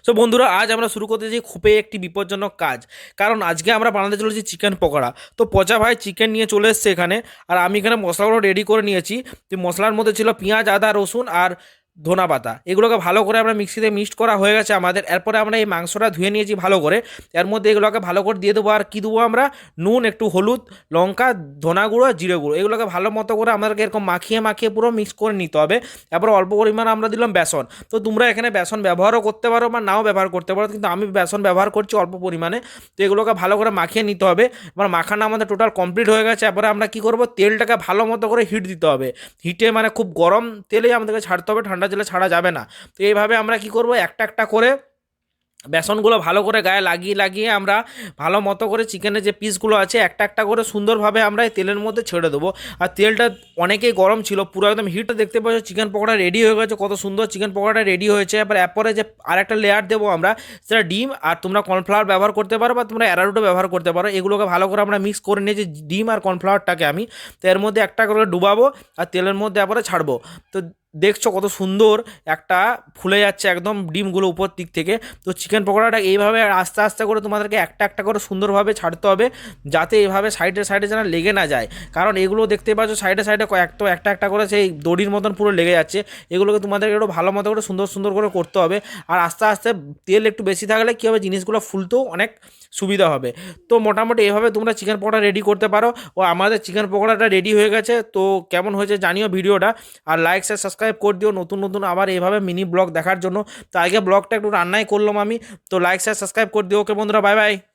So বন্ধুরা, আজ আমরা শুরু করতে চাই খুবই একটি বিপজ্জনক কাজ। কারণ আজকে আমরা বানাতে চলেছি চিকেন পকোড়া। তো পচা ভাই চিকেন নিয়ে চলে এসছে এখানে। আর আমি এখানে মশলাগুলো রেডি করে নিয়েছি। তো মশলার মধ্যে ছিল পেঁয়াজ, আদা, রসুন আর ধনা পাতা। এগুলোকে ভালো করে আমরা মিক্সিতে মিক্সড করা হয়ে গেছে আমাদের। এরপরে আমরা এই মাংসটা ধুয়ে নিয়েছি ভালো করে। এর মধ্যে এগুলোকে ভালো করে দিয়ে দেবো। আর কী দেবো আমরা? নুন, একটু হলুদ, লঙ্কা, ধনা গুঁড়ো, জিরে গুঁড়ো। এগুলোকে ভালো মতো করে আমাদেরকে এরকম মাখিয়ে মাখিয়ে পুরো মিক্স করে নিতে হবে। এরপর অল্প পরিমাণ আমরা দিলাম বেসন। তো তোমরা এখানে বেসন ব্যবহারও করতে পারো বা নাও ব্যবহার করতে পারো, কিন্তু আমি বেসন ব্যবহার করছি অল্প পরিমাণে। তো এগুলোকে ভালো করে মাখিয়ে নিতে হবে। এবার মাখানো আমাদের টোটাল কমপ্লিট হয়ে গেছে। এরপরে আমরা কী করবো? তেলটাকে ভালো মতো করে হিট দিতে হবে। হিটে মানে খুব গরম তেলেই আমাদেরকে ছাড়তে হবে, ঠান্ডা তেলে ছাড়া যাবে না। তো এইভাবে আমরা কী করবো? একটা একটা করে বেসনগুলো ভালো করে গায়ে লাগিয়ে লাগিয়ে আমরা ভালো মতো করে চিকেনের যে পিসগুলো আছে একটা একটা করে সুন্দরভাবে আমরা এই তেলের মধ্যে ছেড়ে দেবো। আর তেলটা অনেকেই গরম ছিল, পুরো একদম হিটটা দেখতে পাচ্ছ। চিকেন পকোড়া রেডি হয়ে গেছে, কত সুন্দর চিকেন পকোড়াটা রেডি হয়েছে। এরপরে যে আরেকটা লেয়ার দেবো আমরা, সেটা ডিম। আর তোমরা কর্নফ্লাওয়ার ব্যবহার করতে পারো বা তোমরা অ্যারারুটও ব্যবহার করতে পারো। এগুলোকে ভালো করে আমরা মিক্স করে নিয়েছি, ডিম আর কর্নফ্লাওয়ারটাকে আমি। তো এর মধ্যে একটা করে ডুবাবো আর তেলের মধ্যে এরপরে ছাড়বো। তো দেখছো কত সুন্দর একটা ফুলে যাচ্ছে একদম ডিমগুলো উপর দিক থেকে। তো চিকেন পকোড়াটা এইভাবে আস্তে আস্তে করে তোমাদেরকে একটা একটা করে সুন্দরভাবে ছাড়তে হবে, যাতে এইভাবে সাইডে সাইডে যেন লেগে না যায়। কারণ এগুলো দেখতে পাচ্ছ সাইডে সাইডে একটা একটা করে সেই দড়ির মতন পুরো লেগে যাচ্ছে। এগুলোকে তোমাদেরকে একটু ভালো মতো করে সুন্দর সুন্দর করে করতে হবে। আর আস্তে আস্তে তেল একটু বেশি থাকলে কী হবে, জিনিসগুলো ফুলতেও অনেক সুবিধা হবে। তো মোটামুটি এভাবে তোমরা চিকেন পকোড়া রেডি করতে পারো। ও আমাদের চিকেন পকোড়াটা রেডি হয়ে গেছে। তো কেমন হয়েছে জানিও ভিডিওটা। আর লাইক শেয়ার সাবস্ক্রাইব করে দিও নতুন নতুন আবার এইভাবে মিনি ব্লগ দেখার জন্য। তো আগে ব্লগটা একটু রান্নাই করলাম আমি। তো লাইক শেয়ার সাবস্ক্রাইব করে দিও। ওকে বন্ধুরা, বাই বাই।